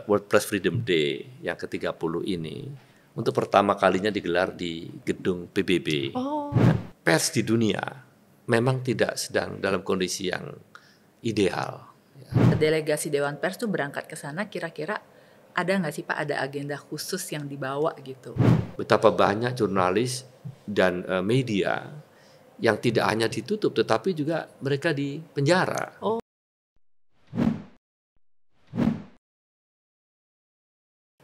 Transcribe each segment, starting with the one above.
World Press Freedom Day yang ke-30 ini untuk pertama kalinya digelar di gedung PBB. Pers di dunia memang tidak sedang dalam kondisi yang ideal. Delegasi Dewan Pers tuh berangkat ke sana, kira-kira ada nggak sih Pak, ada agenda khusus yang dibawa gitu? Betapa banyak jurnalis dan media yang tidak hanya ditutup tetapi juga mereka di penjara.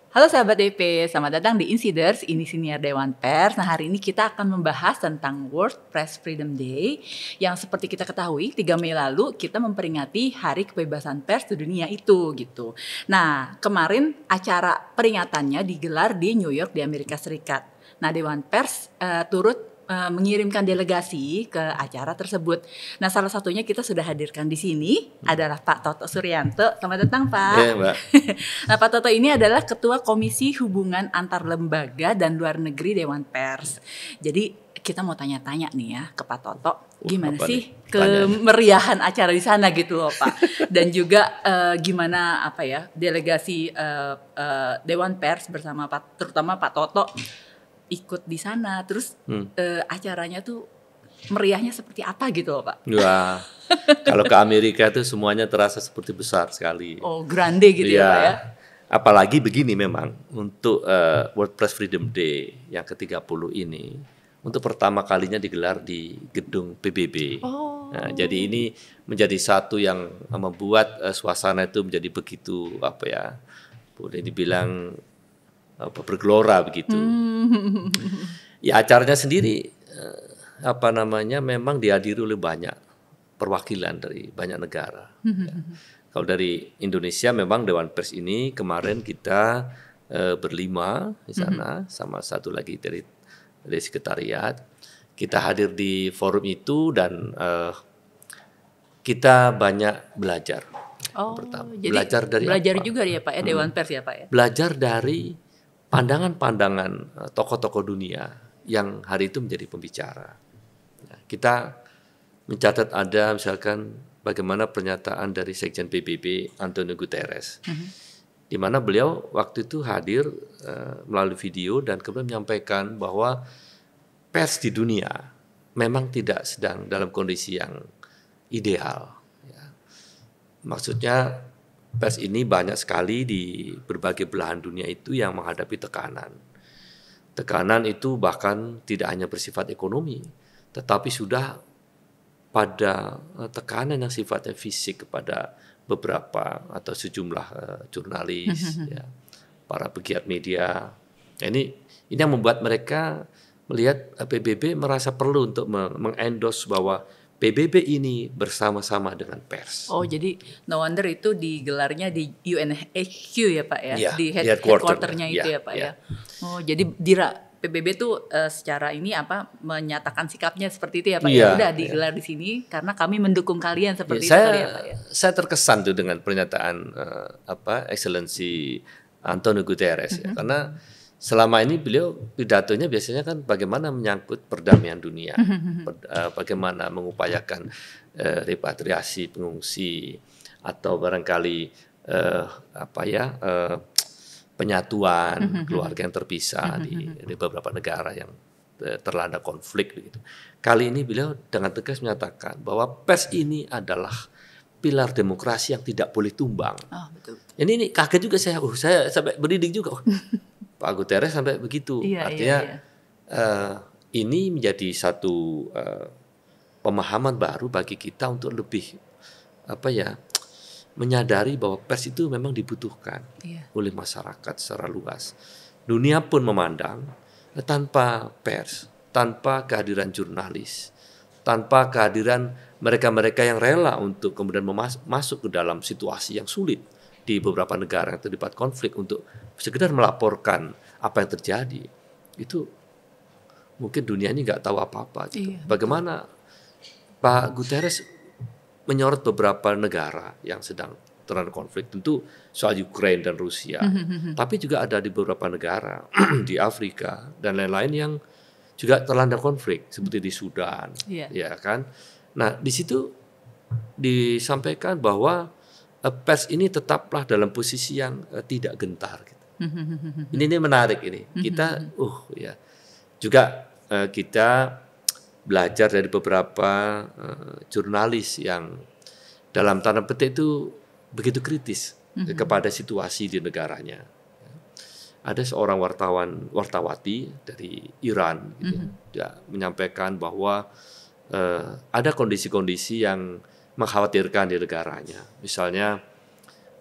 Halo sahabat DP, selamat datang di Insiders, ini siniar Dewan Pers. Nah, hari ini kita akan membahas tentang World Press Freedom Day yang seperti kita ketahui 3 Mei lalu kita memperingati Hari Kebebasan Pers di dunia itu gitu. Nah, kemarin acara peringatannya digelar di New York di Amerika Serikat. Nah, Dewan Pers turut mengirimkan delegasi ke acara tersebut. Nah, salah satunya kita sudah hadirkan di sini adalah Pak Toto Suryanto. Selamat datang, Pak. Ya, Mbak. Nah, Pak Toto ini adalah Ketua Komisi Hubungan Antar Lembaga dan Luar Negeri Dewan Pers. Jadi kita mau tanya-tanya nih ya ke Pak Toto, gimana sih kemeriahan acara di sana gitu loh Pak, dan juga gimana apa ya delegasi Dewan Pers bersama terutama Pak Toto ikut di sana, terus acaranya tuh meriahnya seperti apa gitu loh Pak? Wah, kalau ke Amerika itu semuanya terasa seperti besar sekali. Oh, grande gitu ya Pak ya? Apalagi begini memang, untuk World Press Freedom Day yang ke-30 ini, untuk pertama kalinya digelar di gedung PBB. Nah, jadi ini menjadi satu yang membuat suasana itu menjadi begitu, apa ya, boleh dibilang bergelora begitu. Ya acaranya sendiri memang dihadiri oleh banyak perwakilan dari banyak negara. Kalau dari Indonesia memang Dewan Pers ini kemarin kita berlima di sana, sama satu lagi dari sekretariat. Kita hadir di forum itu dan kita banyak belajar. Pertama, jadi belajar apa? Juga ya Pak ya, Dewan Pers ya Pak ya? Belajar dari pandangan-pandangan tokoh-tokoh dunia yang hari itu menjadi pembicara. Nah, kita mencatat ada misalkan bagaimana pernyataan dari Sekjen PBB Antonio Guterres, di mana beliau waktu itu hadir melalui video dan kemudian menyampaikan bahwa pers di dunia memang tidak sedang dalam kondisi yang ideal. Ya. Maksudnya pers ini banyak sekali di berbagai belahan dunia itu yang menghadapi tekanan. Tekanan itu bahkan tidak hanya bersifat ekonomi, tetapi sudah pada tekanan yang sifatnya fisik kepada beberapa atau sejumlah jurnalis, ya, para pegiat media. Ini yang membuat mereka melihat PBB merasa perlu untuk mengendorse bahwa PBB ini bersama-sama dengan pers. Oh, jadi no wonder itu digelarnya di UNHQ ya Pak ya, ya di headquarternya itu ya Pak ya. Oh, jadi PBB tuh secara ini menyatakan sikapnya seperti itu ya Pak ya. Udah digelar di sini karena kami mendukung kalian seperti itu ya Pak ya. Saya terkesan tuh dengan pernyataan Excellency Antonio Guterres ya, karena selama ini beliau pidatonya biasanya kan bagaimana menyangkut perdamaian dunia, bagaimana mengupayakan repatriasi pengungsi atau barangkali penyatuan keluarga yang terpisah di beberapa negara yang terlanda konflik begitu. Kali ini beliau dengan tegas menyatakan bahwa pers ini adalah pilar demokrasi yang tidak boleh tumbang. Oh, betul. Ini kaget juga saya sampai berinding juga. Pak Guterres sampai begitu, artinya ini menjadi satu pemahaman baru bagi kita untuk lebih menyadari bahwa pers itu memang dibutuhkan oleh masyarakat secara luas. Dunia pun memandang tanpa pers, tanpa kehadiran jurnalis, tanpa kehadiran mereka-mereka yang rela untuk kemudian masuk ke dalam situasi yang sulit di beberapa negara yang terlibat konflik untuk sekedar melaporkan apa yang terjadi, itu mungkin dunia ini nggak tahu apa-apa. Gitu. Bagaimana Pak Guterres menyorot beberapa negara yang sedang terhadap konflik, tentu soal Ukraina dan Rusia, tapi juga ada di beberapa negara di Afrika dan lain-lain yang juga terlanda konflik seperti di Sudan, ya kan? Nah di situ disampaikan bahwa pers ini tetaplah dalam posisi yang tidak gentar. Gitu. Ini menarik ini. Kita, ya juga kita belajar dari beberapa jurnalis yang dalam tanda petik itu begitu kritis kepada situasi di negaranya. Ada seorang wartawati dari Iran, gitu, dia menyampaikan bahwa ada kondisi-kondisi yang mengkhawatirkan di negaranya. Misalnya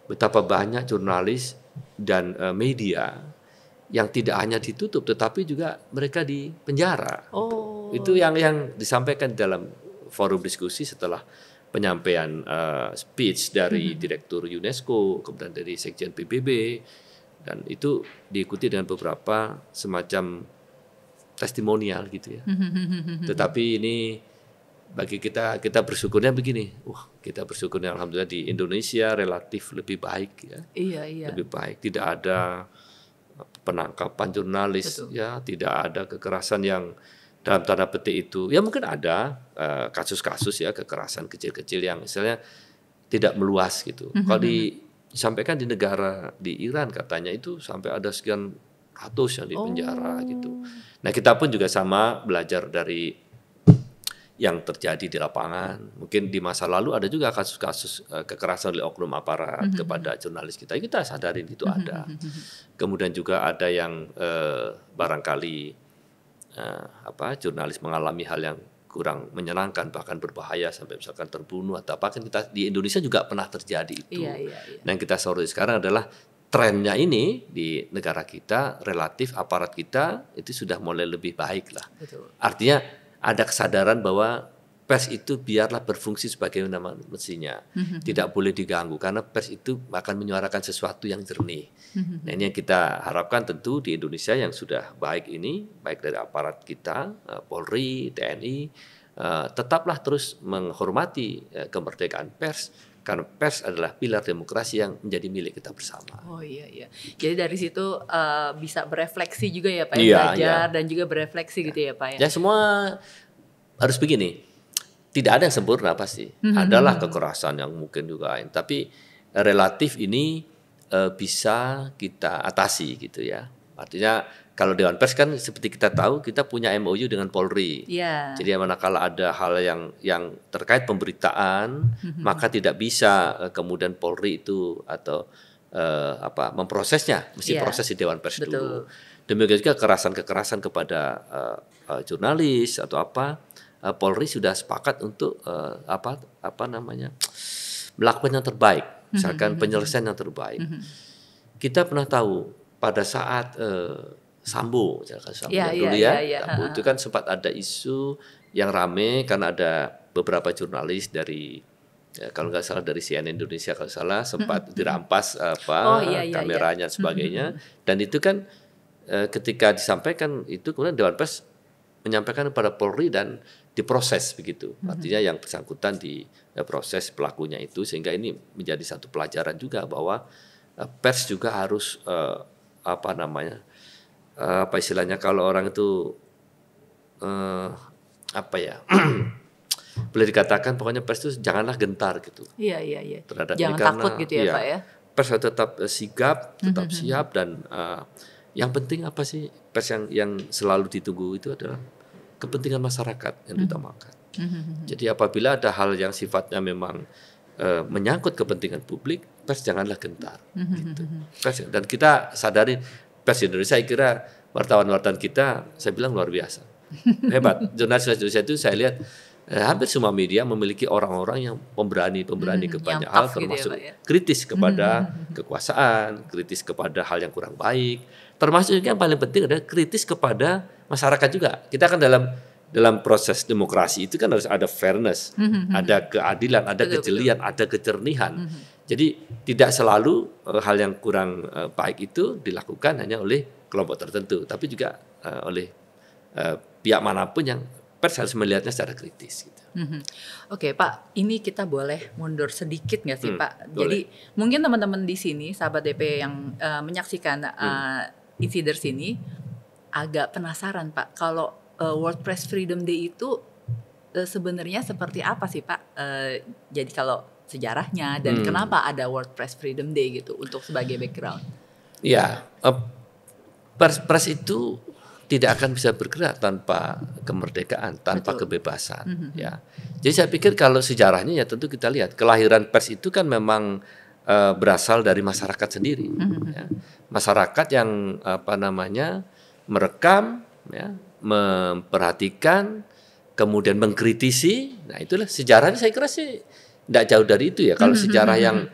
betapa banyak jurnalis dan media yang tidak hanya ditutup, tetapi juga mereka dipenjara. Oh. Itu yang disampaikan dalam forum diskusi setelah penyampaian speech dari Direktur UNESCO, kemudian dari Sekjen PBB, dan itu diikuti dengan beberapa semacam testimonial gitu ya. Tetapi ini bagi kita bersyukurnya begini, kita bersyukurnya alhamdulillah di Indonesia relatif lebih baik ya. Iya. Lebih baik, tidak ada penangkapan jurnalis. Betul. Ya, tidak ada kekerasan yang dalam tanda petik itu. Ya mungkin ada kasus-kasus ya kekerasan kecil-kecil yang misalnya tidak meluas gitu. Kalau disampaikan di negara di Iran katanya itu sampai ada sekian ratus yang dipenjara gitu. Nah, kita pun juga sama belajar dari yang terjadi di lapangan. Mungkin di masa lalu ada juga kasus-kasus kekerasan oleh oknum aparat kepada jurnalis kita. Kita sadarin itu ada. Kemudian juga ada yang barangkali jurnalis mengalami hal yang kurang menyenangkan, bahkan berbahaya sampai misalkan terbunuh atau apa. Kan kita di Indonesia juga pernah terjadi itu. Iya. Nah, yang kita soroti sekarang adalah trennya ini di negara kita relatif aparat kita itu sudah mulai lebih baik lah. Betul. Artinya ada kesadaran bahwa pers itu biarlah berfungsi sebagai nama mestinya, tidak boleh diganggu karena pers itu akan menyuarakan sesuatu yang jernih. Nah, ini yang kita harapkan tentu di Indonesia yang sudah baik ini, baik dari aparat kita, Polri, TNI, tetaplah terus menghormati kemerdekaan pers. Karena pers adalah pilar demokrasi yang menjadi milik kita bersama. Oh iya. Jadi dari situ bisa berefleksi juga ya Pak ya, belajar dan juga berefleksi gitu ya Pak ya. Ya semua harus begini. Tidak ada yang sempurna pasti. Adalah kekerasan yang mungkin juga lain. Tapi relatif ini bisa kita atasi gitu ya. Artinya kalau Dewan Pers kan seperti kita tahu kita punya MOU dengan Polri. Yeah. Jadi manakala ada hal yang terkait pemberitaan, maka tidak bisa kemudian Polri itu atau memprosesnya, mesti proses di Dewan Pers dulu. Demikian juga kekerasan kepada jurnalis atau Polri sudah sepakat untuk melakukan yang terbaik, misalkan penyelesaian yang terbaik. Kita pernah tahu pada saat Sambo dulu Sambo itu kan sempat ada isu yang rame karena ada beberapa jurnalis dari kalau nggak salah dari CNN Indonesia kalau salah sempat dirampas kameranya dan sebagainya. Dan itu kan ketika disampaikan itu kemudian Dewan Pers menyampaikan kepada Polri dan diproses begitu. Artinya yang bersangkutan diproses pelakunya itu, sehingga ini menjadi satu pelajaran juga bahwa pers juga harus istilahnya kalau orang itu boleh dikatakan pokoknya pers itu janganlah gentar gitu. Iya. Terhadap jangan takut gitu ya Pak ya. Pers tetap sigap, tetap siap dan yang penting apa sih pers yang selalu ditunggu itu adalah kepentingan masyarakat yang diutamakan. Jadi apabila ada hal yang sifatnya memang menyangkut kepentingan publik, pers janganlah gentar. Gitu. Dan kita sadari pers Indonesia, saya kira wartawan-wartawan kita, saya bilang luar biasa. Hebat. Jurnalis Indonesia itu saya lihat hampir semua media memiliki orang-orang yang pemberani ke banyak hal, termasuk gitu ya, kritis kepada kekuasaan, kritis kepada hal yang kurang baik, termasuk yang paling penting adalah kritis kepada masyarakat juga. Kita kan dalam proses demokrasi itu kan harus ada fairness, ada keadilan, ada kejelian, ada kejernihan. Jadi tidak selalu hal yang kurang baik itu dilakukan hanya oleh kelompok tertentu, tapi juga oleh pihak manapun yang pers harus melihatnya secara kritis. Gitu. Oke Pak, ini kita boleh mundur sedikit nggak sih Pak? Jadi mungkin teman-teman di sini, sahabat DP yang menyaksikan Insiders ini agak penasaran Pak, kalau World Press Freedom Day itu sebenarnya seperti apa sih Pak? Jadi kalau sejarahnya dan kenapa ada World Press Freedom Day gitu untuk sebagai background. Ya, pers itu tidak akan bisa bergerak tanpa kemerdekaan, tanpa kebebasan. Ya, jadi saya pikir kalau sejarahnya ya tentu kita lihat kelahiran pers itu kan memang berasal dari masyarakat sendiri. Ya. Masyarakat yang merekam, ya, memperhatikan, kemudian mengkritisi. Nah itulah sejarahnya saya kira sih tidak jauh dari itu ya. Kalau sejarah yang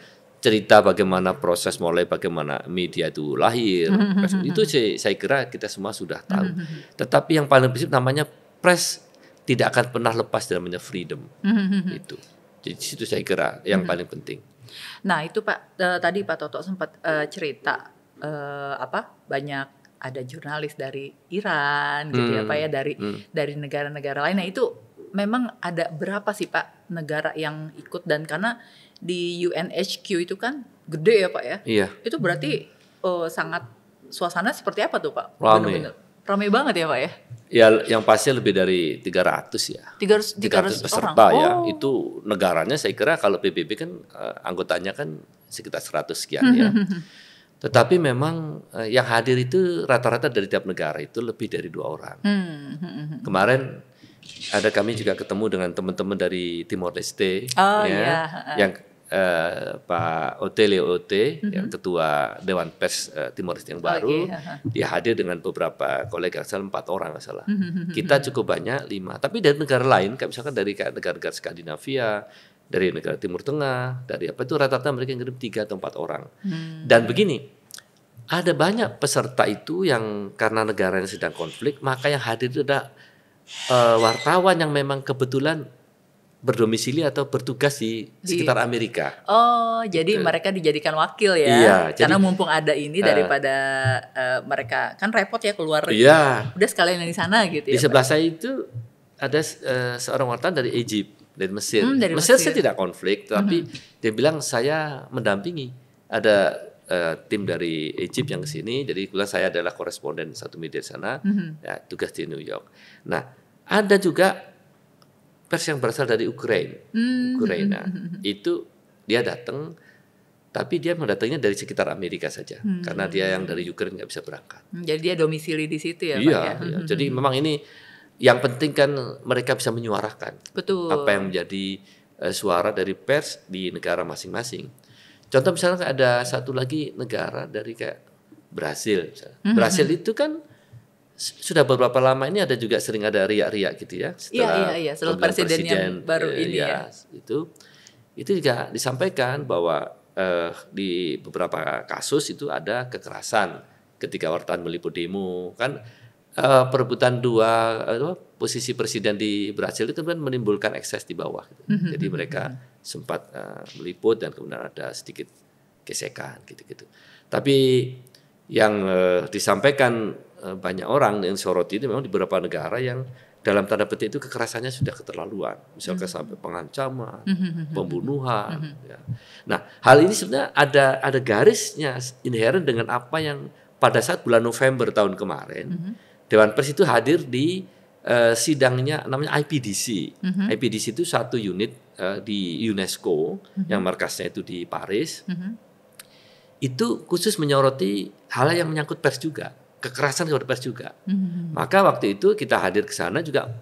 cerita bagaimana proses mulai bagaimana media itu lahir, itu sih saya kira kita semua sudah tahu. Tetapi yang paling prinsip namanya press tidak akan pernah lepas dari namanya freedom. Itu. Jadi itu saya kira yang paling penting. Nah itu Pak, tadi Pak Toto sempat cerita banyak ada jurnalis dari Iran gitu ya Pak ya, dari negara-negara lain. Nah itu memang ada berapa sih Pak negara yang ikut, dan karena di UNHQ itu kan gede ya Pak ya. Iya. Itu berarti sangat suasana seperti apa tuh Pak? Rame. Rame banget ya Pak ya? Ya yang pasti lebih dari 300 ya. 300 peserta orang. Ya. Itu negaranya saya kira kalau PBB kan anggotanya kan sekitar 100 sekian ya. Tetapi memang yang hadir itu rata-rata dari tiap negara itu lebih dari 2 orang. Kemarin ada kami juga ketemu dengan teman-teman dari Timor Leste, yang Pak Leo Ote, yang ketua Dewan Pers Timor Leste yang baru, dia hadir dengan beberapa kolega, 4 orang nggak salah. Kita cukup banyak 5, tapi dari negara lain, kayak misalkan dari negara-negara Skandinavia, dari negara Timur Tengah, dari apa itu rata-rata mereka ngirim 3 atau 4 orang. Dan begini, ada banyak peserta itu yang karena negaranya sedang konflik, maka yang hadir itu ada wartawan yang memang kebetulan berdomisili atau bertugas di sekitar Amerika. Oh, jadi mereka dijadikan wakil ya? Iya. Karena mumpung ada ini daripada mereka kan repot ya keluar. Iya. Udah sekalian di sana gitu ya. Di sebelah saya itu ada seorang wartawan dari Egypt, dari Mesir. Dari Mesir saya tidak konflik, tapi dia bilang saya mendampingi. Ada tim dari Egypt yang kesini, jadi kebetulan saya adalah koresponden satu media di sana, ya, tugas di New York. Nah, ada juga pers yang berasal dari Ukraina. Itu dia datang, tapi dia mendatangnya dari sekitar Amerika saja, karena dia yang dari Ukraina nggak bisa berangkat. Jadi dia domisili di situ ya, iya, Pak ya. Iya. Jadi memang ini yang penting kan mereka bisa menyuarakan apa yang menjadi suara dari pers di negara masing-masing. Contoh misalnya ada satu lagi negara dari kayak Brasil. Brasil itu kan sudah beberapa lama ini ada juga sering ada riak-riak gitu ya. Setelah presiden yang baru ini ya. Itu juga disampaikan bahwa di beberapa kasus itu ada kekerasan ketika wartawan meliput demo. Kan perebutan 2 posisi presiden di Brasil itu kan menimbulkan ekses di bawah. Gitu. Jadi mereka sempat meliput dan kemudian ada sedikit gesekan gitu-gitu. Tapi yang disampaikan banyak orang yang soroti itu memang di beberapa negara yang dalam tanda petik itu kekerasannya sudah keterlaluan. Misalkan sampai pengancaman, pembunuhan. Ya. Nah, hal ini sebenarnya ada garisnya inherent dengan apa yang pada saat bulan November tahun kemarin Dewan Pers itu hadir di sidangnya namanya IPDC. IPDC itu satu unit di UNESCO yang markasnya itu di Paris. Itu khusus menyoroti hal yang menyangkut pers juga, kekerasan kepada pers juga. Maka waktu itu kita hadir ke sana juga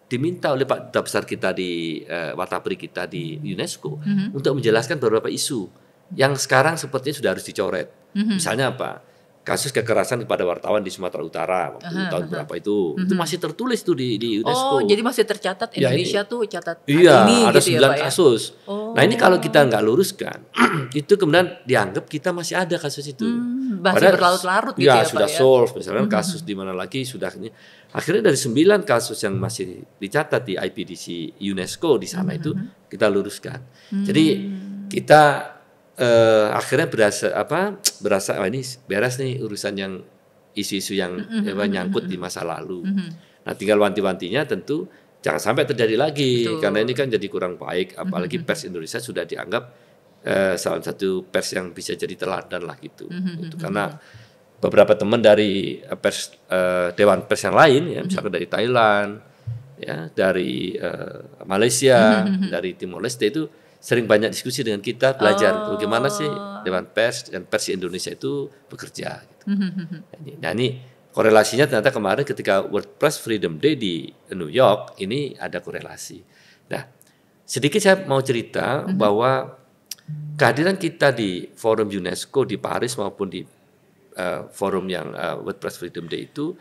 diminta oleh Pak Duta Besar kita di Watapri kita di UNESCO untuk menjelaskan beberapa isu yang sekarang sepertinya sudah harus dicoret. Misalnya apa? Kasus kekerasan kepada wartawan di Sumatera Utara waktu tahun berapa itu masih tertulis tuh di UNESCO. Oh, jadi masih tercatat Indonesia tuh catat ini ada gitu 9 ya, kasus. Nah, ini kalau kita nggak luruskan, itu kemudian dianggap kita masih ada kasus itu. Masih berlarut-larut gitu ya, sudah Pak, solve, misalnya kasus di mana lagi sudah ini. Akhirnya dari 9 kasus yang masih dicatat di IPDC UNESCO di sana itu kita luruskan. Jadi kita akhirnya berasa ini beres nih urusan yang isu-isu yang nyangkut di masa lalu. Nah, tinggal wanti-wantinya tentu jangan sampai terjadi lagi. Betul. Karena ini kan jadi kurang baik, apalagi pers Indonesia sudah dianggap salah satu pers yang bisa jadi teladan lah gitu. Karena beberapa teman dari Dewan Pers yang lain ya, misalkan dari Thailand, ya, dari Malaysia, dari Timor Leste itu sering banyak diskusi dengan kita, belajar bagaimana sih Dewan Pers dan pers di Indonesia itu bekerja. Gitu. Nah ini korelasinya ternyata kemarin ketika World Press Freedom Day di New York, ini ada korelasi. Nah, sedikit saya mau cerita bahwa kehadiran kita di forum UNESCO di Paris maupun di forum yang World Press Freedom Day itu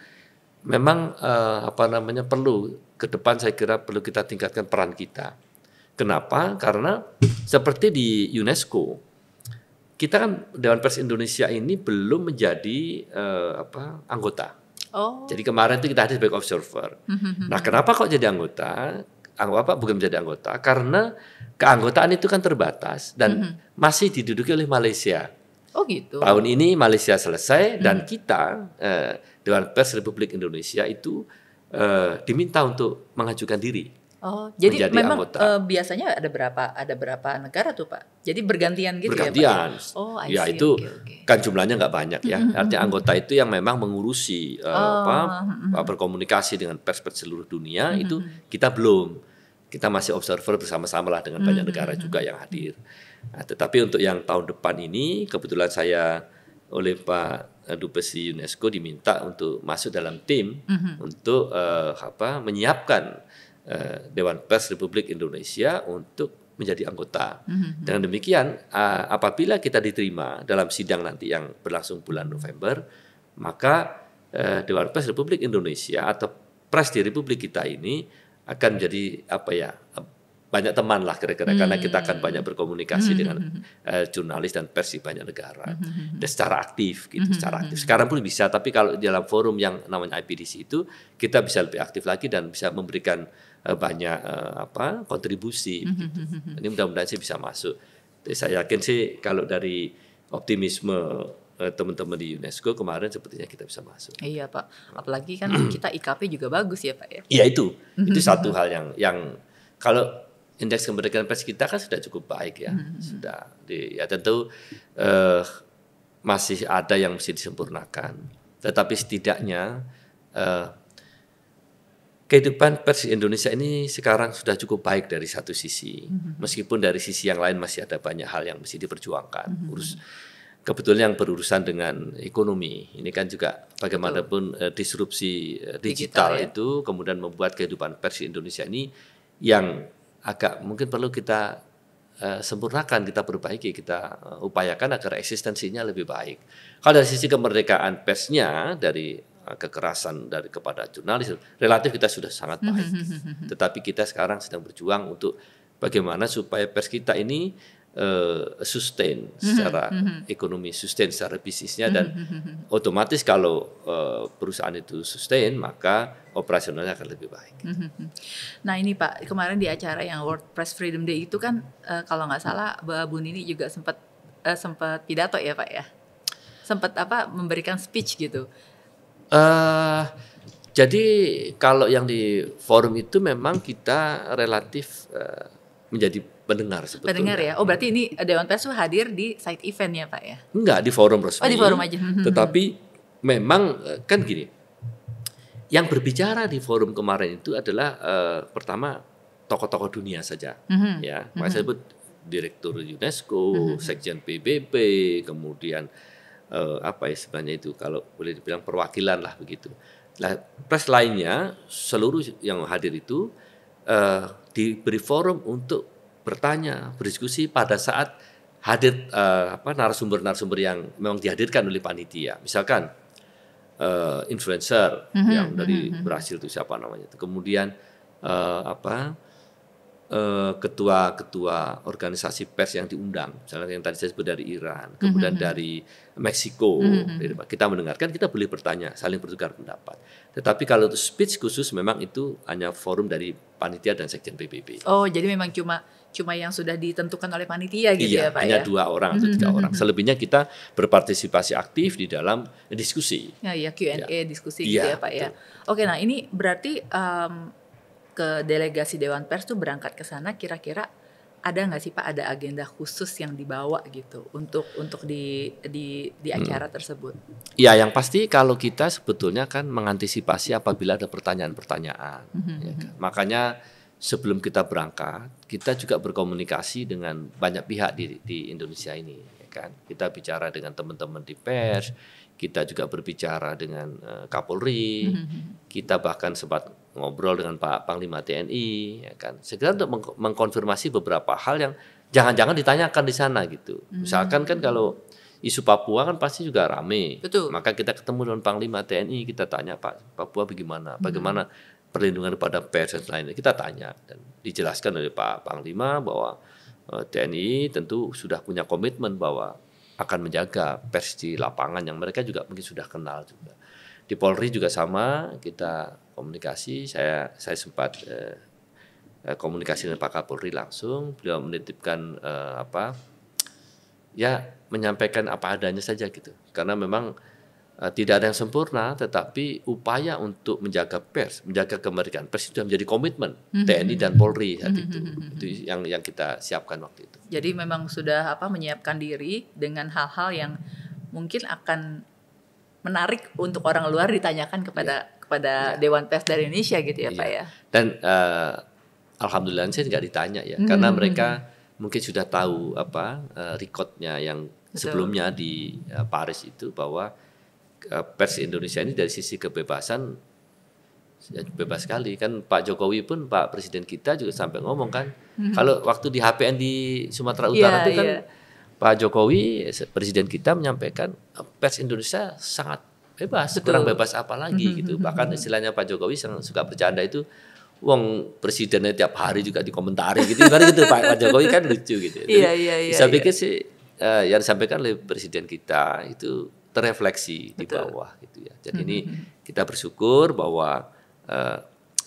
memang perlu ke depan saya kira perlu kita tingkatkan peran kita. Kenapa? Karena seperti di UNESCO, kita kan Dewan Pers Indonesia ini belum menjadi anggota. Jadi kemarin itu kita hadir sebagai observer. Nah, kenapa kok jadi anggota? Bukan menjadi anggota? Karena keanggotaan itu kan terbatas dan masih diduduki oleh Malaysia. Oh gitu. Tahun ini Malaysia selesai dan kita Dewan Pers Republik Indonesia itu diminta untuk mengajukan diri. Oh, jadi memang biasanya ada berapa negara tuh Pak? Jadi bergantian gitu bergantian. Ya Pak? Oh, I see. Ya itu kan jumlahnya nggak banyak ya. Artinya anggota itu yang memang mengurusi berkomunikasi dengan pers seluruh dunia itu kita belum. Kita masih observer bersama-sama lah dengan banyak negara juga yang hadir. Nah, tetapi untuk yang tahun depan ini kebetulan saya oleh Pak Dubes UNESCO diminta untuk masuk dalam tim untuk menyiapkan Dewan Pers Republik Indonesia untuk menjadi anggota. Dengan demikian, apabila kita diterima dalam sidang nanti yang berlangsung bulan November, maka Dewan Pers Republik Indonesia atau pers di Republik kita ini akan menjadi banyak teman lah kira-kira karena kita akan banyak berkomunikasi dengan jurnalis dan pers di banyak negara dan secara aktif gitu, secara aktif. Sekarang pun bisa, tapi kalau dalam forum yang namanya IPDC itu kita bisa lebih aktif lagi dan bisa memberikan banyak kontribusi. Gitu. Ini mudah-mudahan sih bisa masuk. Jadi saya yakin sih kalau dari optimisme teman-teman di UNESCO kemarin sepertinya kita bisa masuk. Iya Pak, apalagi kan kita IKP juga bagus ya Pak ya. Iya itu satu hal yang kalau indeks kemerdekaan pers kita kan sudah cukup baik ya, sudah ya tentu masih ada yang mesti disempurnakan, tetapi setidaknya kehidupan pers Indonesia ini sekarang sudah cukup baik dari satu sisi, meskipun dari sisi yang lain masih ada banyak hal yang mesti diperjuangkan. Kebetulan yang berurusan dengan ekonomi, ini kan juga bagaimanapun disrupsi digital ya. Itu kemudian membuat kehidupan pers Indonesia ini yang agak mungkin perlu kita sempurnakan, kita perbaiki, kita upayakan agar eksistensinya lebih baik. Kalau dari sisi kemerdekaan persnya, dari kekerasan kepada jurnalis, relatif kita sudah sangat baik. Tetapi kita sekarang sedang berjuang untuk bagaimana supaya pers kita ini sustain secara ekonomi, sustain secara bisnisnya dan otomatis kalau perusahaan itu sustain maka operasionalnya akan lebih baik. Nah ini Pak, kemarin di acara yang World Press Freedom Day itu kan kalau nggak salah Bu Nini juga sempat pidato ya Pak ya, sempat memberikan speech gitu. Jadi kalau yang di forum itu memang kita relatif menjadi pendengar sebetulnya. Pendengar ya. Oh berarti ini Dewan Pers hadir di side event ya Pak ya? Enggak, di forum resmi. Oh di forum aja. Tetapi memang kan gini, yang berbicara di forum kemarin itu adalah pertama tokoh-tokoh dunia saja. Ya, makanya saya sebut Direktur UNESCO, Sekjen PBB, kemudian sebenarnya itu kalau boleh dibilang perwakilan lah begitu. Nah, pers lainnya seluruh yang hadir itu diberi forum untuk bertanya, berdiskusi pada saat hadir narasumber-narasumber yang memang dihadirkan oleh panitia. Misalkan influencer yang dari Brasil itu siapa namanya itu. Kemudian ketua-ketua organisasi pers yang diundang, misalnya yang tadi saya sebut dari Iran, kemudian dari Meksiko, kita mendengarkan, kita boleh bertanya, saling bertukar pendapat. Tetapi kalau untuk speech khusus memang itu hanya forum dari panitia dan sekjen PBB. Oh, jadi memang cuma yang sudah ditentukan oleh panitia gitu ya Pak hanya ya? 2 orang atau 3 orang. Selebihnya kita berpartisipasi aktif di dalam diskusi. Ya Q&A diskusi gitu ya Pak ya. Oke, nah ini berarti ke delegasi Dewan Pers tuh berangkat ke sana, kira-kira ada nggak sih Pak ada agenda khusus yang dibawa gitu untuk di acara tersebut? Ya, yang pasti kalau kita sebetulnya kan mengantisipasi apabila ada pertanyaan-pertanyaan. Ya kan? Makanya sebelum kita berangkat, kita juga berkomunikasi dengan banyak pihak di Indonesia ini, ya kan. Kita bicara dengan teman-teman di pers, kita juga berbicara dengan Kapolri, kita bahkan sempat ngobrol dengan Pak Panglima TNI, ya kan. Segera untuk mengkonfirmasi beberapa hal yang jangan-jangan ditanyakan di sana gitu. Misalkan kan kalau isu Papua kan pasti juga rame. Betul. Maka kita ketemu dengan Panglima TNI, kita tanya Pak, Papua bagaimana perlindungan kepada pers dan lainnya. Kita tanya dan dijelaskan oleh Pak Panglima bahwa TNI tentu sudah punya komitmen bahwa akan menjaga pers di lapangan yang mereka juga mungkin sudah kenal juga. Di Polri juga sama, kita komunikasi. Saya sempat komunikasi dengan Pak Kapolri langsung. Beliau menitipkan menyampaikan apa adanya saja gitu. Karena memang tidak ada yang sempurna, tetapi upaya untuk menjaga pers, menjaga kemerdekaan pers itu menjadi komitmen TNI dan Polri saat itu. Itu yang kita siapkan waktu itu. Jadi memang sudah menyiapkan diri dengan hal-hal yang mungkin akan menarik untuk orang luar ditanyakan kepada Dewan Pers dari Indonesia gitu ya Pak ya. Dan alhamdulillah saya nggak ditanya ya, karena mereka mungkin sudah tahu recordnya yang sebelumnya di Paris itu bahwa pers Indonesia ini dari sisi kebebasan bebas sekali kan. Pak Jokowi pun, Pak Presiden kita juga sampai ngomong kan, kalau waktu di HPN di Sumatera Utara itu kan Pak Jokowi Presiden kita menyampaikan pers Indonesia sangat bebas, kurang bebas apa lagi gitu. Bahkan istilahnya Pak Jokowi suka bercanda itu, wong presidennya tiap hari juga dikomentari gitu. Gimana gitu Pak Jokowi kan lucu gitu. Saya pikir sih yang disampaikan oleh Presiden kita itu terrefleksi di bawah gitu ya. Jadi ini kita bersyukur bahwa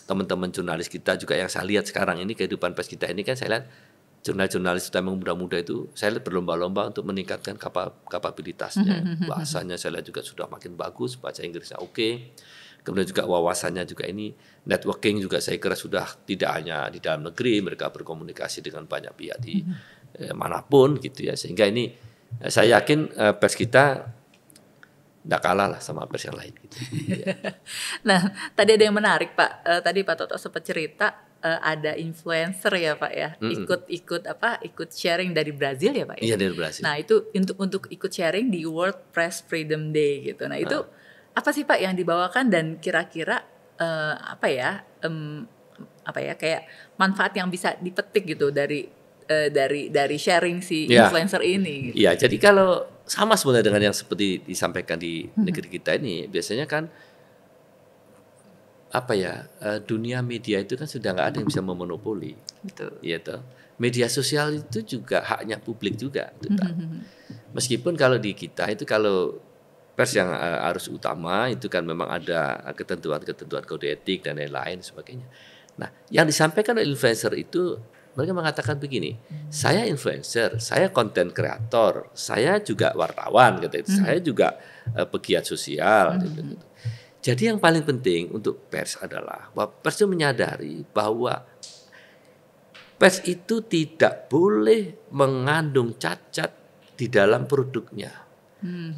teman-teman jurnalis kita juga yang saya lihat sekarang ini kehidupan pers kita ini kan, saya lihat jurnalis-jurnalis utama muda-muda itu saya lihat berlomba-lomba untuk meningkatkan kapabilitasnya. Bahasanya saya lihat juga sudah makin bagus, bahasa Inggrisnya oke. Kemudian juga wawasannya juga ini, networking juga saya kira sudah tidak hanya di dalam negeri, mereka berkomunikasi dengan banyak pihak di manapun gitu ya. Sehingga ini saya yakin pers kita nggak kalah lah sama pers yang lain gitu. Nah, tadi ada yang menarik Pak. Tadi Pak Toto sempat cerita ada influencer ya Pak ya, ikut sharing dari Brazil ya Pak ya. Iya, dari Brazil. Nah itu untuk ikut sharing di World Press Freedom Day gitu. Nah itu apa sih Pak yang dibawakan dan kira-kira kayak manfaat yang bisa dipetik gitu dari sharing si influencer ini. Iya, jadi kalau sama sebenarnya dengan yang seperti disampaikan di negeri kita ini, biasanya kan dunia media itu kan sudah nggak ada yang bisa memonopoli. Betul. Ya toh. Media sosial itu juga haknya publik juga. Meskipun kalau di kita itu kalau pers yang arus utama itu kan memang ada ketentuan-ketentuan kode etik dan lain-lain sebagainya. Nah, yang disampaikan oleh influencer itu mereka mengatakan begini, saya influencer, saya konten kreator, saya juga wartawan, saya juga pegiat sosial. Gitu. Jadi yang paling penting untuk pers adalah bahwa pers itu menyadari bahwa pers itu tidak boleh mengandung cacat di dalam produknya,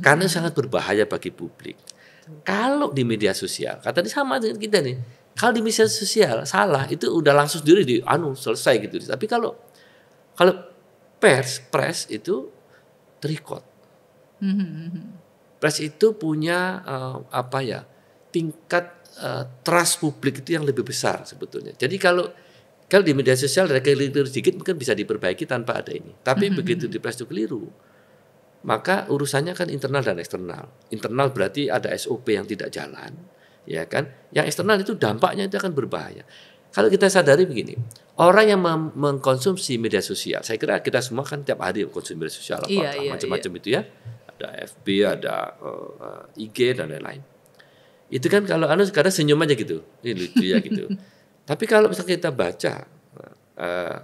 karena sangat berbahaya bagi publik. Kalau di media sosial, katanya sama dengan kita nih. Kalau di media sosial salah itu udah langsung sendiri selesai gitu. Tapi kalau press itu terikot. Press itu punya tingkat trust publik itu yang lebih besar sebetulnya. Jadi kalau di media sosial ada keliru sedikit mungkin bisa diperbaiki tanpa ada ini. Tapi begitu di press itu keliru, maka urusannya kan internal dan eksternal. Internal berarti ada SOP yang tidak jalan. Ya kan, yang eksternal itu dampaknya itu akan berbahaya. Kalau kita sadari begini, orang yang mengkonsumsi media sosial, saya kira kita semua kan tiap hari konsumsi media sosial macam-macam itu ya, ada FB, ada IG dan lain-lain. Itu kan kalau sekarang senyum aja gitu, ini lucu ya gitu. Tapi kalau misalnya kita baca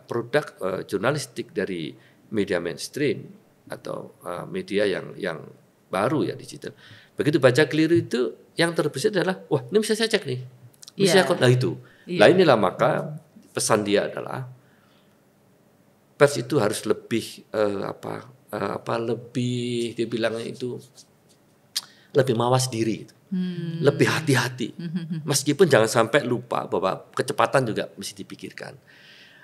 produk jurnalistik dari media mainstream atau media yang baru ya digital, begitu baca keliru itu yang terbesit adalah, wah ini bisa saya cek nih, bisa aku itu. Nah inilah maka pesan dia adalah pers itu harus lebih lebih dia bilangnya itu lebih mawas diri, gitu. Lebih hati-hati. Meskipun jangan sampai lupa bahwa kecepatan juga mesti dipikirkan.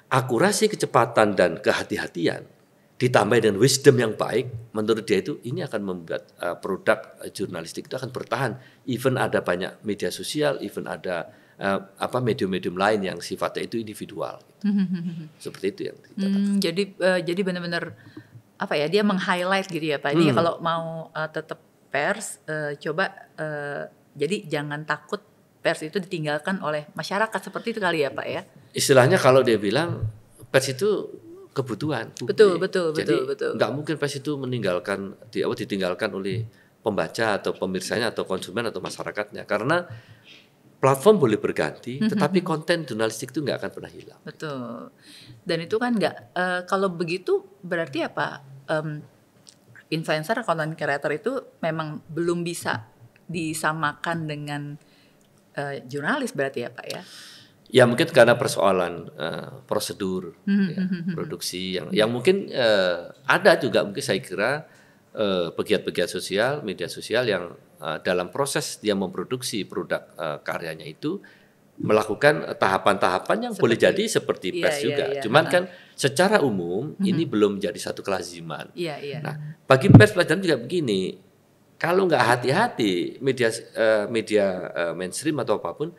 Akurasi, kecepatan, dan kehati-hatian ditambah dengan wisdom yang baik, menurut dia itu ini akan membuat produk jurnalistik itu akan bertahan. Even ada banyak media sosial, even ada medium-medium lain yang sifatnya itu individual. Seperti itu yang kita jadi benar-benar apa ya, dia meng-highlight gitu ya Pak. Ini kalau mau tetap pers, jadi jangan takut pers itu ditinggalkan oleh masyarakat, seperti itu kali ya Pak ya. Istilahnya kalau dia bilang pers itu kebutuhan publik. Betul. Nggak mungkin pers itu ditinggalkan oleh pembaca atau pemirsanya atau konsumen atau masyarakatnya, karena platform boleh berganti, tetapi konten jurnalistik itu nggak akan pernah hilang. Betul. Dan itu kan nggak, kalau begitu berarti apa? Influencer, content creator itu memang belum bisa disamakan dengan jurnalis berarti ya Pak ya? Ya mungkin karena persoalan prosedur produksi yang mungkin ada juga, mungkin saya kira pegiat-pegiat sosial, media sosial yang dalam proses dia memproduksi produk karyanya itu melakukan tahapan-tahapan yang boleh jadi seperti pers juga. Cuman kan secara umum ini belum menjadi satu kelaziman. Nah, bagi pers pelajaran juga begini, kalau nggak hati-hati media mainstream atau apapun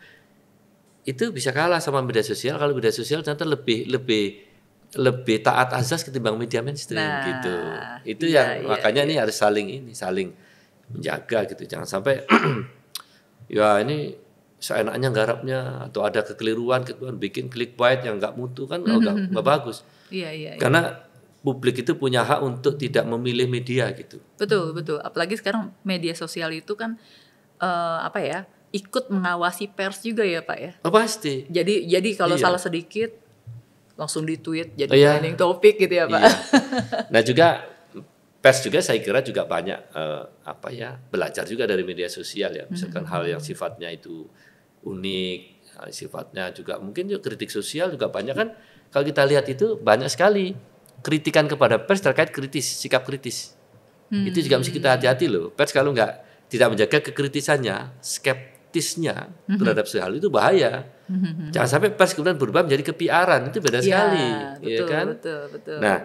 itu bisa kalah sama media sosial. Kalau media sosial ternyata lebih taat azas ketimbang media mainstream gitu. Itu makanya ini harus saling menjaga gitu. Jangan sampai ya ini seenaknya garapnya atau ada kekeliruan bikin clickbait yang nggak mutu kan nggak bagus. Karena publik itu punya hak untuk tidak memilih media gitu. Betul. Apalagi sekarang media sosial itu kan ikut mengawasi pers juga ya Pak ya. Oh, pasti. Jadi kalau salah sedikit langsung di-tweet jadi trending topik gitu ya Pak. Nah juga pers juga saya kira juga banyak belajar juga dari media sosial ya. Misalkan hal yang sifatnya itu unik, sifatnya juga mungkin juga kritik sosial juga banyak kan. Kalau kita lihat itu banyak sekali kritikan kepada pers terkait sikap kritis. Itu juga mesti kita hati-hati loh. Pers kalau tidak menjaga kekritisannya, skeptisnya terhadap hal itu bahaya. Jangan sampai pers kemudian berubah menjadi kepiaran, itu beda sekali, betul, ya kan? Betul. Nah,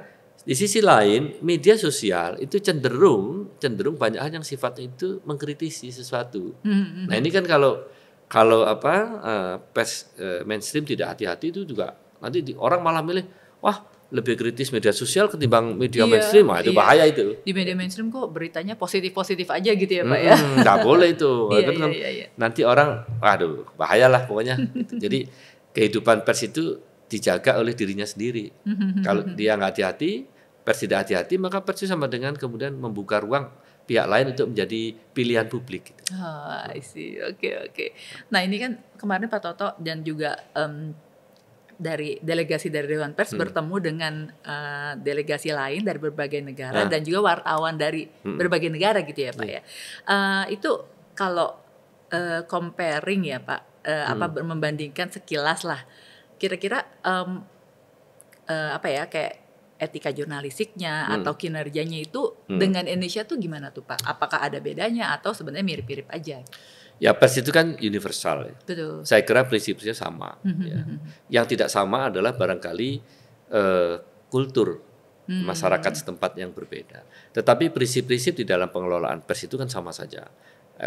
di sisi lain media sosial itu cenderung banyak hal yang sifatnya itu mengkritisi sesuatu. Nah ini kan kalau pers mainstream tidak hati-hati itu juga nanti orang malah milih lebih kritis media sosial ketimbang media mainstream, itu bahaya itu. Di media mainstream kok beritanya positif aja gitu ya Pak ya? Nggak boleh itu. Nanti orang, bahayalah pokoknya. Jadi kehidupan pers itu dijaga oleh dirinya sendiri. Kalau dia nggak hati-hati, pers tidak hati-hati, maka pers itu sama dengan kemudian membuka ruang pihak lain untuk menjadi pilihan publik. Gitu. I see. Oke. Nah ini kan kemarin Pak Toto dan juga dari delegasi dari Dewan Pers bertemu dengan delegasi lain dari berbagai negara dan juga wartawan dari berbagai negara gitu ya Pak ya. Itu kalau comparing ya Pak, membandingkan sekilas lah, kira-kira kayak etika jurnalistiknya atau kinerjanya itu dengan Indonesia tuh gimana tuh Pak? Apakah ada bedanya atau sebenarnya mirip-mirip aja? Ya pers itu kan universal ya. Betul. Saya kira prinsipnya sama. Ya. Yang tidak sama adalah barangkali kultur masyarakat setempat yang berbeda. Tetapi prinsip-prinsip di dalam pengelolaan pers itu kan sama saja.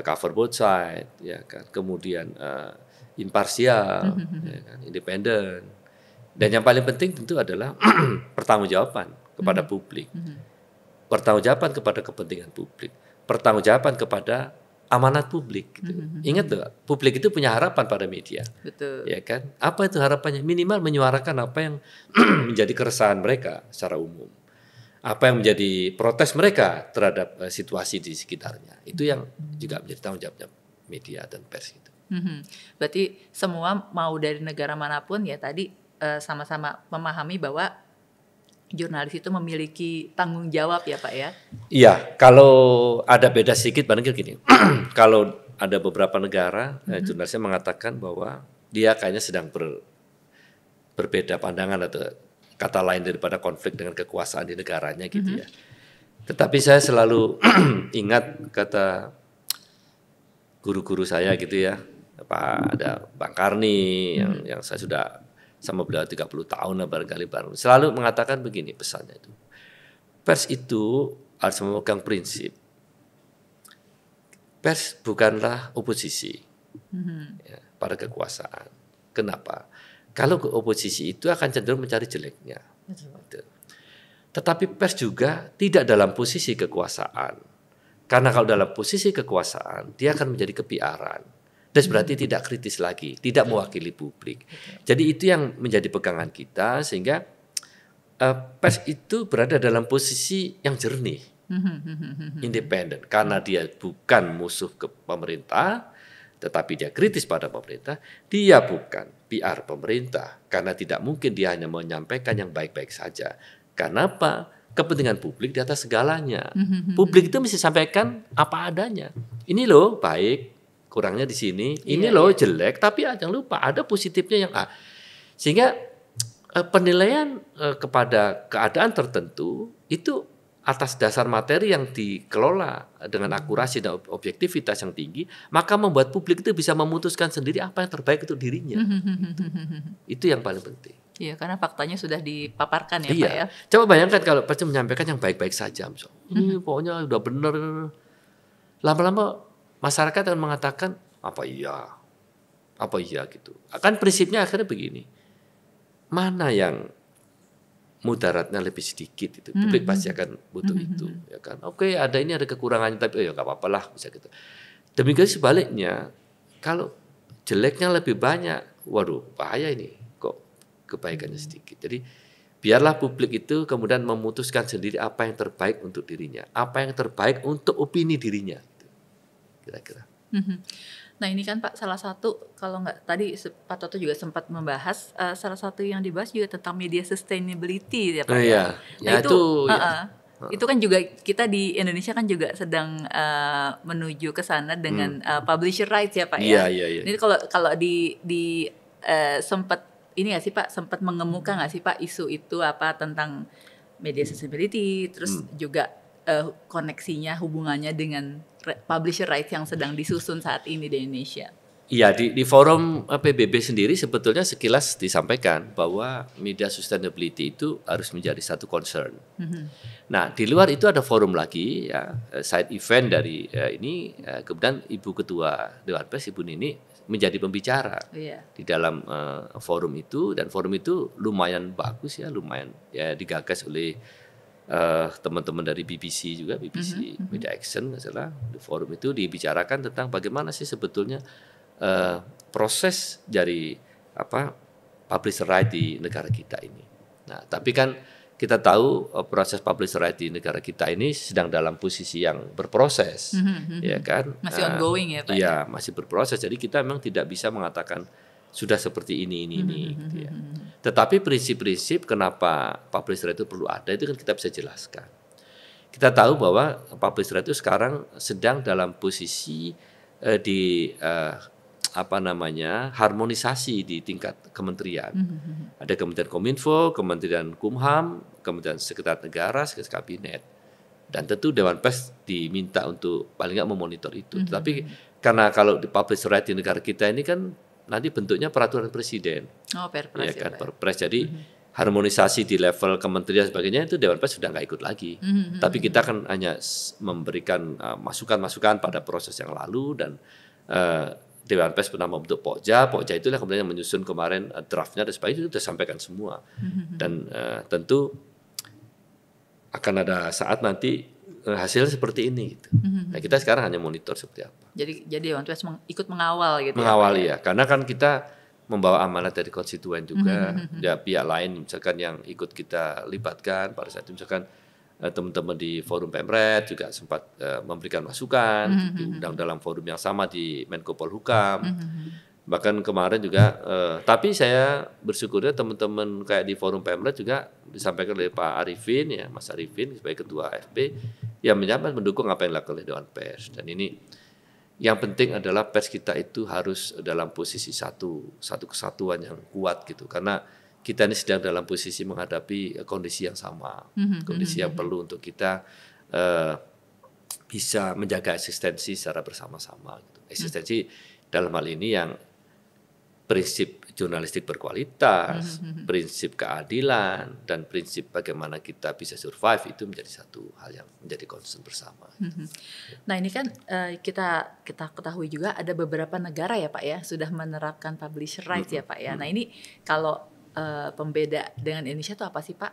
Cover both side, ya kan. Kemudian imparsial, ya kan, independen. Dan yang paling penting tentu adalah pertanggungjawaban kepada publik, pertanggungjawaban kepada kepentingan publik, pertanggungjawaban kepada amanat publik. Gitu. Ingat tuh, publik itu punya harapan pada media. Betul. Ya kan? Apa itu harapannya? Minimal menyuarakan apa yang menjadi keresahan mereka secara umum. Apa yang menjadi protes mereka terhadap situasi di sekitarnya. Itu yang juga menjadi tanggung jawabnya media dan pers itu. Berarti semua mau dari negara manapun ya tadi sama-sama memahami bahwa jurnalis itu memiliki tanggung jawab ya Pak ya? Iya, kalau ada beda sedikit barangkali gini. Kalau ada beberapa negara, jurnalisnya mengatakan bahwa dia kayaknya sedang berbeda pandangan atau kata lain daripada konflik dengan kekuasaan di negaranya gitu ya. Tetapi saya selalu ingat kata guru-guru saya gitu ya, ada Bang Karni yang saya sudah sama beliau 30 tahun lah barangkali selalu mengatakan begini pesannya itu. Pers itu harus memegang prinsip. Pers bukanlah oposisi ya, pada kekuasaan. Kenapa? Kalau ke oposisi itu akan cenderung mencari jeleknya. Betul. Tetapi pers juga tidak dalam posisi kekuasaan. Karena kalau dalam posisi kekuasaan, dia akan menjadi kepiaran. Dan berarti tidak kritis lagi, tidak mewakili publik. Jadi itu yang menjadi pegangan kita, sehingga pers itu berada dalam posisi yang jernih, independen. Karena dia bukan musuh ke pemerintah, tetapi dia kritis pada pemerintah. Dia bukan PR pemerintah, karena tidak mungkin dia hanya menyampaikan yang baik-baik saja. Karena apa? Kepentingan publik di atas segalanya. Publik itu mesti sampaikan apa adanya. Ini loh baik, kurangnya di sini. Ini loh jelek, tapi jangan lupa ada positifnya yang A. Sehingga penilaian kepada keadaan tertentu itu atas dasar materi yang dikelola dengan akurasi dan objektivitas yang tinggi, maka membuat publik itu bisa memutuskan sendiri apa yang terbaik untuk dirinya. Itu yang paling penting. Iya, karena faktanya sudah dipaparkan ya, iya. Pak ya. Coba bayangkan kalau pasti menyampaikan yang baik-baik saja, ini pokoknya udah benar. Lama-lama masyarakat akan mengatakan apa iya gitu. Akan prinsipnya akhirnya begini, mana yang mudaratnya lebih sedikit itu, publik pasti akan butuh itu, ya kan. Oke, ada kekurangannya, tapi ya nggak apa-apa lah, bisa gitu. Demikian sebaliknya, kalau jeleknya lebih banyak, waduh bahaya ini. Kebaikannya sedikit. Jadi biarlah publik itu kemudian memutuskan sendiri apa yang terbaik untuk dirinya, apa yang terbaik untuk opini dirinya, kira-kira. Nah ini kan Pak, salah satu kalau nggak tadi Pak Toto juga sempat membahas salah satu yang dibahas juga tentang media sustainability ya Pak. Iya. Nah itu kan juga kita di Indonesia kan juga sedang menuju ke sana dengan publisher rights ya Pak ya. Iya. Jadi kalau di sempat ini nggak sih Pak, sempat mengemuka nggak sih Pak isu itu apa tentang media sustainability, terus juga koneksinya, hubungannya dengan publisher rights yang sedang disusun saat ini di Indonesia? Iya, di forum PBB sendiri sebetulnya sekilas disampaikan bahwa media sustainability itu harus menjadi satu concern. Nah, di luar itu ada forum lagi ya, side event dari ini, kemudian Ibu Ketua Dewan Pers, Ibu Nini menjadi pembicara di dalam forum itu, dan forum itu lumayan bagus ya, lumayan ya digagas oleh teman-teman dari BBC juga, BBC Media Action nggak salah. Di forum itu dibicarakan tentang bagaimana sih sebetulnya proses dari publisher right di negara kita ini. Nah, tapi kan kita tahu proses publisher right di negara kita ini sedang dalam posisi yang berproses, ya kan? Masih ongoing ya Pak? Iya, masih berproses. Jadi kita memang tidak bisa mengatakan sudah seperti ini. Gitu ya. Tetapi prinsip-prinsip kenapa publisher right itu perlu ada itu kan kita bisa jelaskan. Kita tahu bahwa publisher right itu sekarang sedang dalam posisi harmonisasi di tingkat kementerian. Ada Kementerian Kominfo, Kementerian Kumham, Kementerian Sekretariat Negara, Sekretariat Kabinet. Dan tentu Dewan Pers diminta untuk paling nggak memonitor itu. Tapi karena kalau di publish right di negara kita ini kan nanti bentuknya peraturan presiden. Oh, Perpres. Ya kan, Perpres. Jadi harmonisasi di level kementerian sebagainya itu Dewan Pers sudah nggak ikut lagi. Tapi kita kan hanya memberikan masukan-masukan pada proses yang lalu, dan Dewan Pers pernah membentuk Pokja itulah kemudian yang menyusun kemarin draftnya, dan sebagainya itu sudah sampaikan semua. Dan tentu akan ada saat nanti hasilnya seperti ini gitu. Nah, kita sekarang hanya monitor seperti apa. Jadi Dewan Pers ikut mengawal gitu. Mengawal ya, karena kan kita membawa amanat dari konstituen juga. Ya, pihak lain misalkan yang ikut kita libatkan pada saat itu, misalkan teman-teman di forum Pemret juga sempat memberikan masukan, diundang dalam forum yang sama di Menko Polhukam. Bahkan kemarin juga, tapi saya bersyukurnya teman-teman kayak di forum Pemret juga disampaikan oleh Pak Arifin ya, Mas Arifin sebagai Ketua AFP, yang menyampaikan mendukung apa yang dilakukan oleh Dewan Pers. Dan ini yang penting adalah pers kita itu harus dalam posisi satu kesatuan yang kuat gitu, karena kita ini sedang dalam posisi menghadapi kondisi yang sama, kondisi yang perlu untuk kita bisa menjaga eksistensi secara bersama-sama. Gitu. Eksistensi dalam hal ini yang prinsip jurnalistik berkualitas, prinsip keadilan, dan prinsip bagaimana kita bisa survive itu menjadi satu hal yang menjadi concern bersama. Nah ini kan kita ketahui juga ada beberapa negara ya Pak ya sudah menerapkan publisher rights ya Pak ya. Nah ini kalau pembeda dengan Indonesia itu apa sih Pak?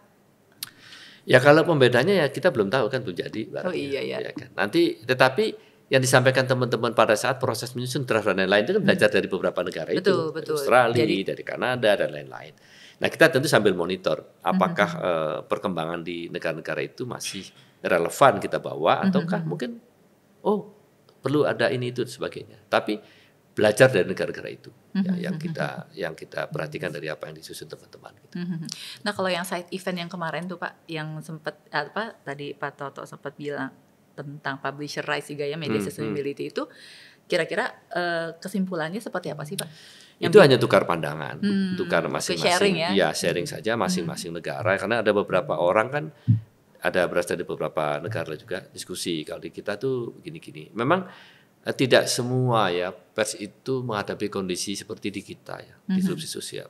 Ya kalau pembedanya ya kita belum tahu kan belum jadi. Oh iya ya. Ya kan? Nanti tetapi yang disampaikan teman-teman pada saat proses menyusun draft dan lain-lain itu kan belajar dari beberapa negara itu, dari Australia, dari Kanada dan lain-lain. Nah kita tentu sambil monitor apakah perkembangan di negara-negara itu masih relevan kita bawa ataukah mungkin perlu ada ini itu dan sebagainya. Tapi belajar dari negara-negara itu ya, yang kita perhatikan dari apa yang disusun teman-teman. Gitu. Nah kalau yang side event yang kemarin tuh Pak, yang sempat tadi Pak Toto sempat bilang tentang publisher rights juga ya, media sustainability itu kira-kira kesimpulannya seperti apa sih Pak? Itu hanya tukar pandangan, tukar masing-masing, sharing ya? Sharing saja masing-masing negara, karena ada beberapa orang kan ada berasal dari beberapa negara juga diskusi kalau di kita tuh gini-gini. Memang tidak semua ya pers itu menghadapi kondisi seperti di kita ya, disrupsi sosial,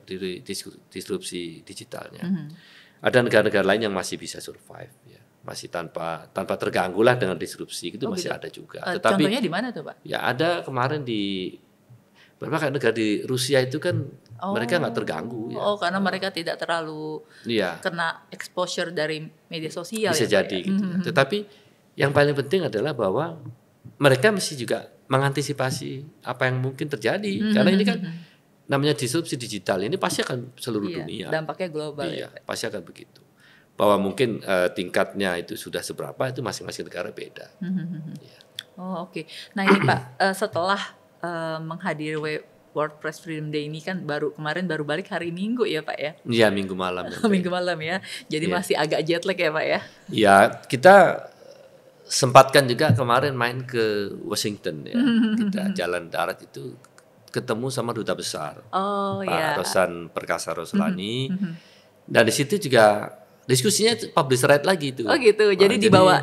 disrupsi digitalnya. Ada negara-negara lain yang masih bisa survive ya. Masih tanpa terganggu lah dengan disrupsi itu masih ada juga. Tetapi contohnya di mana tuh Pak? Ya ada kemarin di beberapa negara di Rusia itu kan mereka nggak terganggu. Ya. Karena mereka tidak terlalu kena exposure dari media sosial. Bisa ya, jadi gitu. Tetapi yang paling penting adalah bahwa mereka mesti juga mengantisipasi apa yang mungkin terjadi. Karena ini kan namanya disrupsi digital ini pasti akan seluruh dunia. Dampaknya global. Iya, pasti akan begitu. Bahwa mungkin tingkatnya itu sudah seberapa itu masing-masing negara beda. Oke. Nah ini Pak, setelah menghadiri World Press Freedom Day ini kan kemarin baru balik hari Minggu ya Pak ya? Iya Minggu malam. Minggu malam ya. Jadi masih agak jet lag ya Pak ya? Iya kita sempatkan juga kemarin main ke Washington ya. Kita jalan darat itu ketemu sama duta besar Pak Rosan Perkasa Roslani. Dan di situ juga diskusinya publish right lagi itu. Oh gitu. Jadi dibawa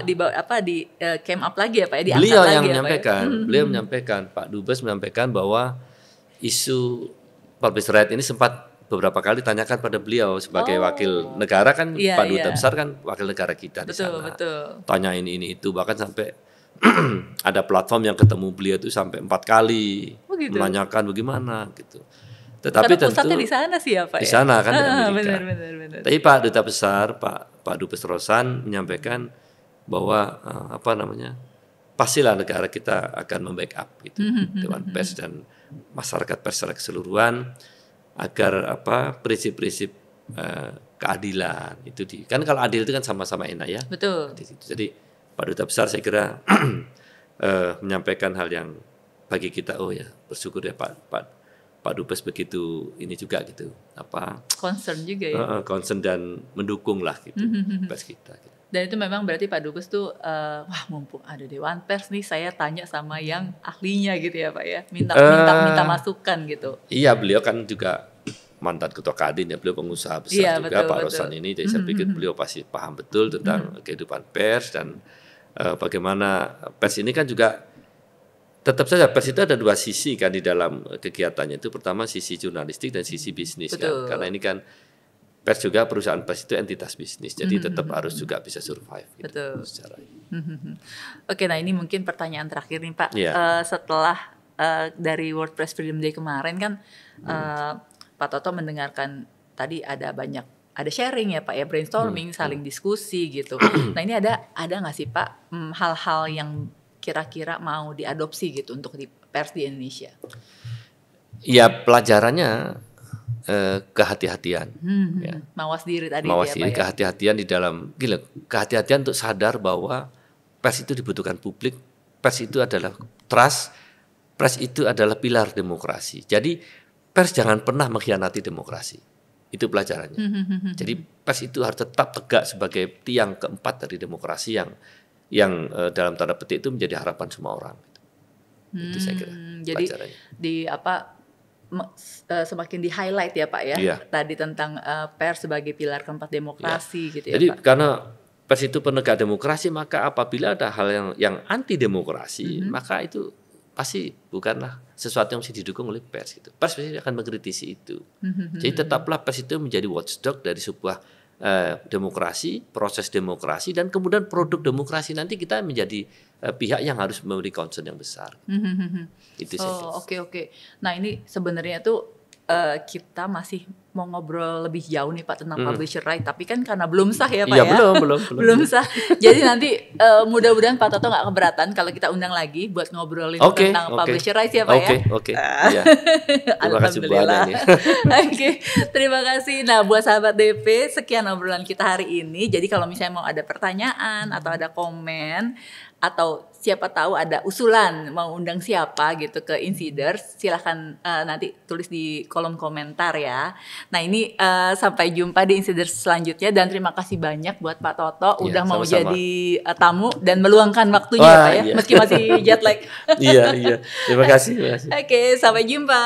di came up lagi ya Pak ya, beliau lagi yang ya, menyampaikan, Pak ya? Beliau menyampaikan, Pak Dubes menyampaikan bahwa isu publish right ini sempat beberapa kali ditanyakan pada beliau sebagai wakil negara kan, Pak Duta Besar kan wakil negara kita di sana. Betul. Tanya ini itu bahkan sampai ada platform yang ketemu beliau itu sampai 4 kali menanyakan bagaimana gitu. Tetapi karena pusatnya di sana sih ya Pak. Di sana kan di Amerika. Benar. Tapi Pak Duta Besar, Pak Dubes Rosan menyampaikan bahwa pastilah negara kita akan membackup gitu Dewan Pers dan masyarakat pers secara keseluruhan agar prinsip-prinsip keadilan itu kan kalau adil itu kan sama-sama enak ya. Betul. Jadi Pak Duta Besar saya kira menyampaikan hal yang bagi kita bersyukur ya Pak Dubes begitu ini juga gitu concern juga ya, concern dan mendukung lah gitu pers kita gitu. Dan itu memang berarti Pak Dubes tuh mumpung ada Dewan Pers nih saya tanya sama yang ahlinya gitu ya Pak ya, minta masukan gitu. Iya beliau kan juga mantan ketua Kadin ya, beliau pengusaha besar juga betul, Pak Rosan ini, jadi saya pikir beliau pasti paham betul tentang kehidupan pers dan bagaimana pers ini kan juga tetap saja pers itu ada dua sisi kan di dalam kegiatannya itu. Pertama sisi jurnalistik dan sisi bisnis kan. Karena ini kan pers juga perusahaan pers itu entitas bisnis. Jadi tetap harus juga bisa survive gitu. Betul. Secara ini. Oke, nah ini mungkin pertanyaan terakhir nih Pak. Setelah dari World Press Freedom Day kemarin kan Pak Toto mendengarkan tadi ada sharing ya Pak ya, brainstorming, saling diskusi gitu. Nah ini ada nggak sih Pak hal-hal yang kira-kira mau diadopsi gitu untuk di pers di Indonesia? Ya pelajarannya kehati-hatian. Ya. Mawas diri tadi. Mawas diri, kehati-hatian di dalam kehati-hatian untuk sadar bahwa pers itu dibutuhkan publik, pers itu adalah trust, pers itu adalah pilar demokrasi. Jadi pers jangan pernah mengkhianati demokrasi. Itu pelajarannya. Jadi pers itu harus tetap tegak sebagai tiang keempat dari demokrasi yang dalam tanda petik itu menjadi harapan semua orang. Itu saya kira. Jadi semakin di highlight ya Pak ya, tadi tentang pers sebagai pilar keempat demokrasi gitu ya. Jadi Pak. Karena pers itu penegak demokrasi, maka apabila ada hal yang anti demokrasi, maka itu pasti bukanlah sesuatu yang mesti didukung oleh pers gitu. Pers pasti akan mengkritisi itu. Jadi tetaplah pers itu menjadi watchdog dari sebuah demokrasi, proses demokrasi, dan kemudian produk demokrasi nanti kita menjadi pihak yang harus memberi concern yang besar. Itu sih. Oke. Nah ini sebenarnya tuh kita masih mau ngobrol lebih jauh nih Pak tentang publisher right, tapi kan karena belum sah ya Pak ya. Belum sah. Jadi nanti mudah-mudahan Pak Toto nggak keberatan kalau kita undang lagi buat ngobrolin tentang publisher right ya Pak ya. Oke. Terima kasih Bu Ana nih. Oke, terima kasih. Nah buat sahabat DP, sekian obrolan kita hari ini. Jadi kalau misalnya mau ada pertanyaan atau ada komen, atau siapa tahu ada usulan mau undang siapa gitu ke Insiders, silahkan nanti tulis di kolom komentar ya. Nah ini sampai jumpa di Insiders selanjutnya, dan terima kasih banyak buat Pak Toto udah mau jadi tamu dan meluangkan waktunya Pak ya, meski masih jet lag. Iya. Terima kasih. Oke, sampai jumpa.